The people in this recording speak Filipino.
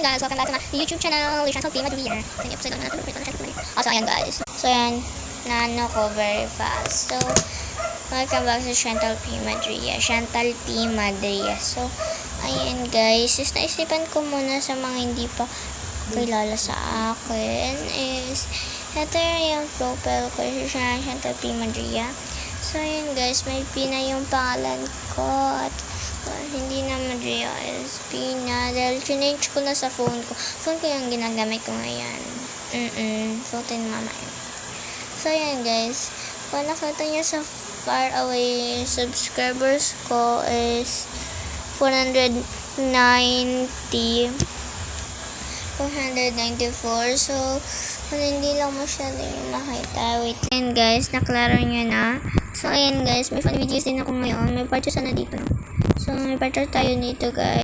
guys, welcome back to my YouTube channel, Chantal P. Madria. So ayan guys. So ayan, nano ko very fast. So, welcome back to Chantal P. Madria. Chantal P. Madria. So, ayan guys, is naisipan ko muna sa mga hindi pa kilala sa akin is ito yung profile ko, Chantal P. Madria. So, ayan guys, may Pina yung pangalan ko at hindi na Madria is Pina dahil change ko na sa phone ko. Phone ko yung ginagamit ko ngayon. Phone ni mama yun. So, ayan guys, kung nakita nyo sa far away subscribers ko is 494. So, kung hindi lang masyado yung makita. Wait. Ayan guys, naklaro nyo na. So, ayan guys, may fun videos din ako ngayon. May parts na dito. So, may parts tayo dito guys.